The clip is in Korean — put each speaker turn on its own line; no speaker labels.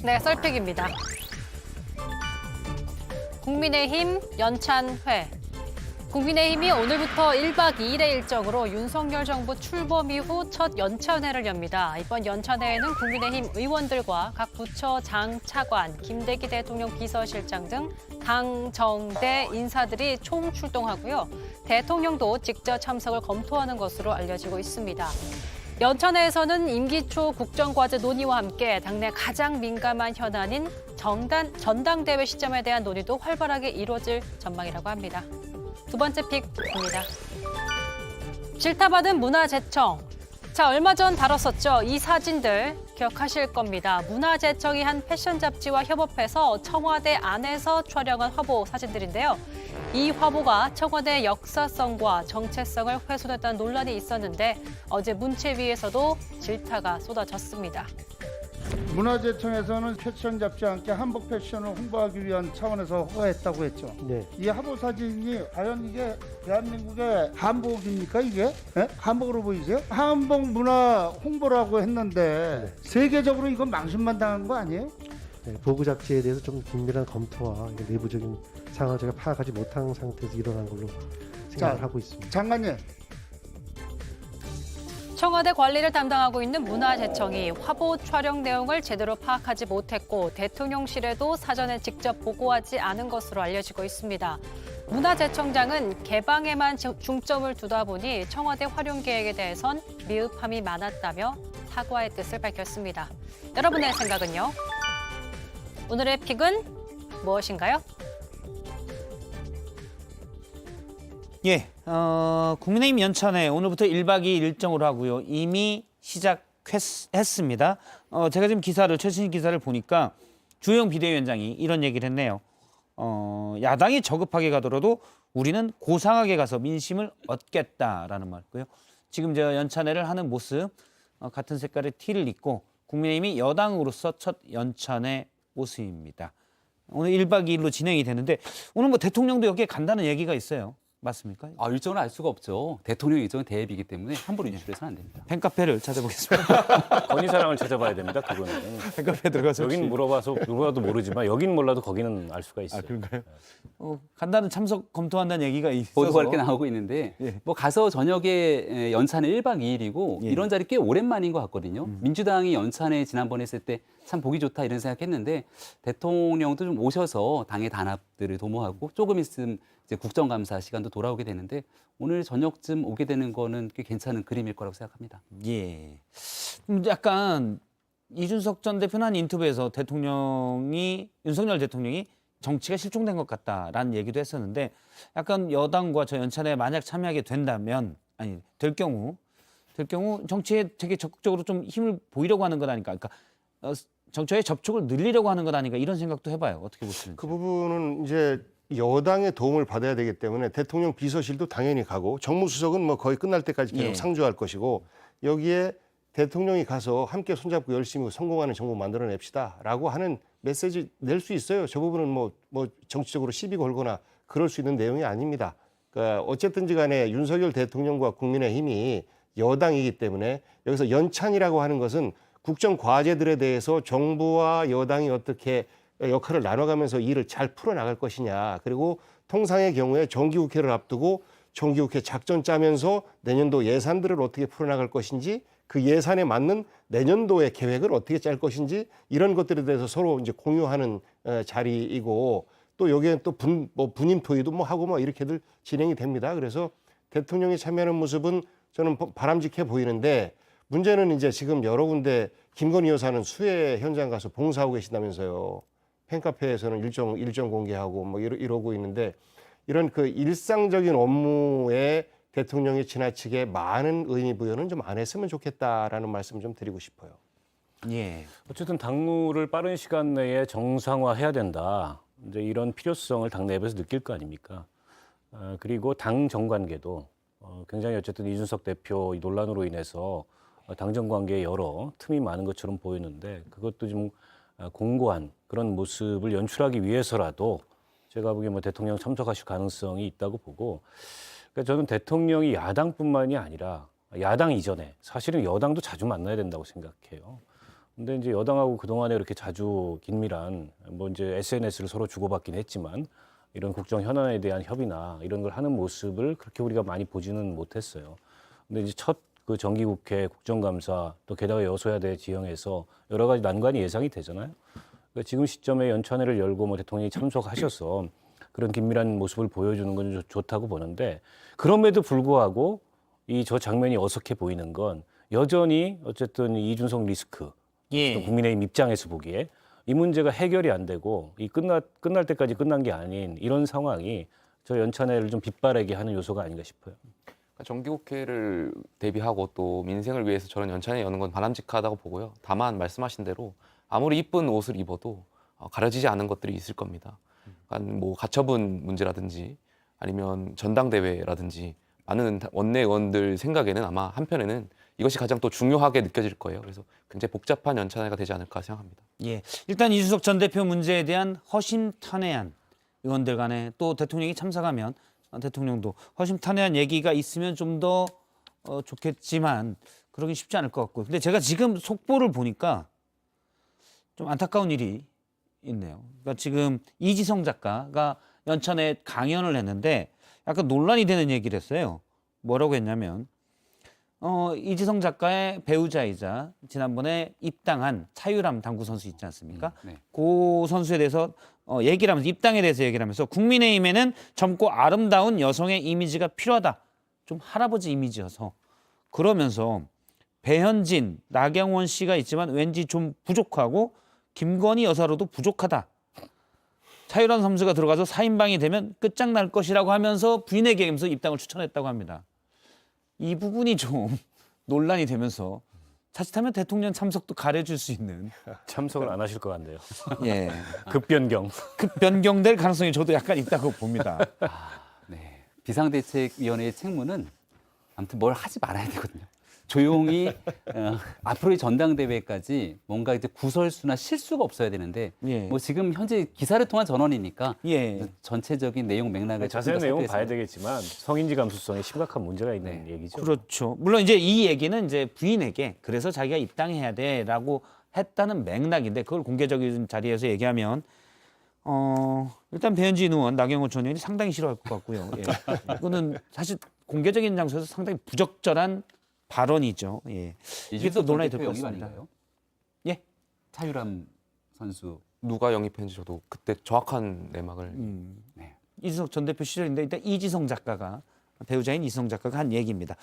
네, 썰픽입니다. 국민의힘 연찬회. 국민의힘이 오늘부터 1박 2일의 일정으로 윤석열 정부 출범 이후 첫 연찬회를 엽니다. 이번 연찬회에는 국민의힘 의원들과 각 부처 장 차관, 김대기 대통령 비서실장 등 당, 정대 인사들이 총 출동하고요. 대통령도 직접 참석을 검토하는 것으로 알려지고 있습니다. 연찬회에서는 임기 초 국정과제 논의와 함께 당내 가장 민감한 현안인 전당대회 시점에 대한 논의도 활발하게 이루어질 전망이라고 합니다. 두 번째 픽입니다. 질타받은 문화재청. 자, 얼마 전 다뤘었죠. 이 사진들 기억하실 겁니다. 문화재청이 한 패션 잡지와 협업해서 청와대 안에서 촬영한 화보 사진들인데요. 이 화보가 청와대의 역사성과 정체성을 훼손했다는 논란이 있었는데 어제 문체위에서도 질타가 쏟아졌습니다.
문화재청에서는 패션 잡지와 함께 한복 패션을 홍보하기 위한 차원에서 허가했다고 했죠.
네.
이 화보 사진이 과연 이게 대한민국의 한복입니까 이게? 네? 한복으로 보이세요? 한복 문화 홍보라고 했는데 세계적으로 이건 망신만 당한 거 아니에요?
네, 보고 잡지에 대해서 좀 긴밀한 검토와 내부적인 상황을 제가 파악하지 못한 상태에서 일어난 걸로 생각을 하고 있습니다.
장관님.
청와대 관리를 담당하고 있는 문화재청이 화보 촬영 내용을 제대로 파악하지 못했고 대통령실에도 사전에 직접 보고하지 않은 것으로 알려지고 있습니다. 문화재청장은 개방에만 중점을 두다 보니 청와대 활용 계획에 대해선 미흡함이 많았다며 사과의 뜻을 밝혔습니다. 여러분의 생각은요? 오늘의 픽은 무엇인가요?
예, 국민의힘 연찬회 오늘부터 1박 2일 일정으로 하고요. 이미 시작했습니다. 제가 지금 최신 기사를 보니까 주호영 비대위원장이 이런 얘기를 했네요. 야당이 저급하게 가더라도 우리는 고상하게 가서 민심을 얻겠다라는 말이고요. 지금 저 연찬회를 하는 모습, 같은 색깔의 티를 입고 국민의힘이 여당으로서 첫 연찬회 모습입니다. 오늘 1박 2일로 진행이 되는데 오늘 뭐 대통령도 여기에 간다는 얘기가 있어요. 맞습니까?
일정을 알 수가 없죠. 대통령 일정은 대회이기 때문에 함부로 유출해서는 안 됩니다.
팬카페를 찾아보겠습니다.
건의사랑을 찾아봐야 됩니다. 그거는.
팬카페 들어가서
여긴 물어봐서 누구라도 모르지만 여긴 몰라도 거기는 알 수가 있어요.
그런가요? 간다는 참석 검토한다는 얘기가 있어서
보도가 이렇게 나오고 있는데
예.
뭐 가서 저녁에 연찬회 1박 2일이고
예.
이런 자리 꽤 오랜만인 것 같거든요. 민주당이 연찬회 지난번에 했을 때 참 보기 좋다 이런 생각했는데 대통령도 좀 오셔서 당의 단합들을 도모하고 조금 있으면 이제 국정감사 시간도 돌아오게 되는데 오늘 저녁쯤 오게 되는 거는 꽤 괜찮은 그림일 거라고 생각합니다.
예. 약간 이준석 전 대표는 한 인터뷰에서 윤석열 대통령이 정치가 실종된 것 같다라는 얘기도 했었는데 약간 여당과 저 연찬회에 만약 참여하게 될 경우 정치에 되게 적극적으로 좀 힘을 보이려고 하는 것 아닐까? 그러니까 정치의 접촉을 늘리려고 하는 것 아닌가 이런 생각도 해봐요. 어떻게 보시는지.
그 부분은 이제 여당의 도움을 받아야 되기 때문에 대통령 비서실도 당연히 가고 정무수석은 뭐 거의 끝날 때까지 계속
예.
상주할 것이고 여기에 대통령이 가서 함께 손잡고 열심히 성공하는 정부 만들어냅시다라고 하는 메시지 낼 수 있어요. 저 부분은 뭐 정치적으로 시비 걸거나 그럴 수 있는 내용이 아닙니다. 그러니까 어쨌든지 간에 윤석열 대통령과 국민의힘이 여당이기 때문에 여기서 연찬이라고 하는 것은 국정 과제들에 대해서 정부와 여당이 어떻게 역할을 나눠가면서 일을 잘 풀어나갈 것이냐. 그리고 통상의 경우에 정기국회를 앞두고 정기국회 작전 짜면서 내년도 예산들을 어떻게 풀어나갈 것인지 그 예산에 맞는 내년도의 계획을 어떻게 짤 것인지 이런 것들에 대해서 서로 이제 공유하는 자리이고 또 여기에 또 분임 토의도 뭐 하고 뭐 이렇게들 진행이 됩니다. 그래서 대통령이 참여하는 모습은 저는 바람직해 보이는데 문제는 이제 지금 여러 군데 김건희 여사는 수해 현장 가서 봉사하고 계신다면서요. 팬카페에서는 일정 공개하고 뭐 이러고 있는데 이런 그 일상적인 업무에 대통령이 지나치게 많은 의미 부여는 좀 안 했으면 좋겠다라는 말씀 좀 드리고 싶어요.
예.
어쨌든 당무를 빠른 시간 내에 정상화해야 된다. 이제 이런 필요성을 당 내부에서 느낄 거 아닙니까? 그리고 당 정관계도 굉장히 어쨌든 이준석 대표 이 논란으로 인해서 당정 관계에 여러 틈이 많은 것처럼 보이는데 그것도 좀 공고한 그런 모습을 연출하기 위해서라도 제가 보기에 뭐 대통령 참석하실 가능성이 있다고 보고 그러니까 저는 대통령이 야당뿐만이 아니라 야당 이전에 사실은 여당도 자주 만나야 된다고 생각해요. 근데 이제 여당하고 그동안에 이렇게 자주 긴밀한 뭐 이제 SNS를 서로 주고받긴 했지만 이런 국정 현안에 대한 협의나 이런 걸 하는 모습을 그렇게 우리가 많이 보지는 못했어요. 근데 이제 첫 그 정기국회 국정감사 또 게다가 여소야대 지형에서 여러 가지 난관이 예상이 되잖아요. 그러니까 지금 시점에 연찬회를 열고 뭐 대통령이 참석하셔서 그런 긴밀한 모습을 보여주는 건 좋다고 보는데 그럼에도 불구하고 이 저 장면이 어색해 보이는 건 여전히 어쨌든 이준석 리스크 또
예.
국민의힘 입장에서 보기에 이 문제가 해결이 안 되고 이 끝날 때까지 끝난 게 아닌 이런 상황이 저 연찬회를 좀 빗바라게 하는 요소가 아닌가 싶어요.
정기국회를 대비하고 또 민생을 위해서 저런 연찬회 여는 건 바람직하다고 보고요. 다만 말씀하신 대로 아무리 이쁜 옷을 입어도 가려지지 않은 것들이 있을 겁니다. 그러니까 뭐 가처분 문제라든지 아니면 전당대회라든지 많은 원내 의원들 생각에는 아마 한편에는 이것이 가장 또 중요하게 느껴질 거예요. 그래서 굉장히 복잡한 연찬회가 되지 않을까 생각합니다.
예. 일단 이준석 전 대표 문제에 대한 허심탄회한 의원들 간에 또 대통령이 참석하면 대통령도 허심탄회한 얘기가 있으면 좀 더 좋겠지만 그러긴 쉽지 않을 것 같고. 근데 제가 지금 속보를 보니까 좀 안타까운 일이 있네요. 그러니까 지금 이지성 작가가 연찬회 강연을 했는데 약간 논란이 되는 얘기를 했어요. 뭐라고 했냐면 이지성 작가의 배우자이자 지난번에 입당한 차유람 당구 선수 있지 않습니까?
네.
그 선수에 대해서 얘기를 하면서 입당에 대해서 얘기를 하면서 국민의힘에는 젊고 아름다운 여성의 이미지가 필요하다. 좀 할아버지 이미지여서 그러면서 배현진, 나경원 씨가 있지만 왠지 좀 부족하고 김건희 여사로도 부족하다. 차유람 선수가 들어가서 4인방이 되면 끝장날 것이라고 하면서 부인에게 하면서 입당을 추천했다고 합니다. 이 부분이 좀 논란이 되면서 자칫하면 대통령 참석도 가려줄 수 있는
참석을 안 하실 것 같네요.
예.
급변경.
변경될 가능성이 저도 약간 있다고 봅니다.
네. 비상대책위원회의 책무는 아무튼 뭘 하지 말아야 되거든요. 조용히 앞으로의 전당대회까지 뭔가 이제 구설수나 실수가 없어야 되는데
예.
뭐 지금 현재 기사를 통한 전원이니까
예.
전체적인 내용 맥락을
자세한 내용은 봐야
살펴서
되겠지만 성인지 감수성에 심각한 문제가 있는 얘기죠.
그렇죠. 물론 이제 이 얘기는 이제 부인에게 그래서 자기가 입당해야 돼라고 했다는 맥락인데 그걸 공개적인 자리에서 얘기하면 일단 배현진 의원, 나경원 전 의원이 상당히 싫어할 것 같고요. 예. 이거는 사실 공개적인 장소에서 상당히 부적절한 발언이죠. 예. 이게 또
이준석
논란이
전
될
대표
것
영입
같습니다.
아닌가요?
예.
차유람 선수.
누가 영입했는지 저도 그때 정확한 내막을
이준석 전 대표 시절인데 일단 이지성 작가가 배우자인 이지성 작가가 한 얘기입니다.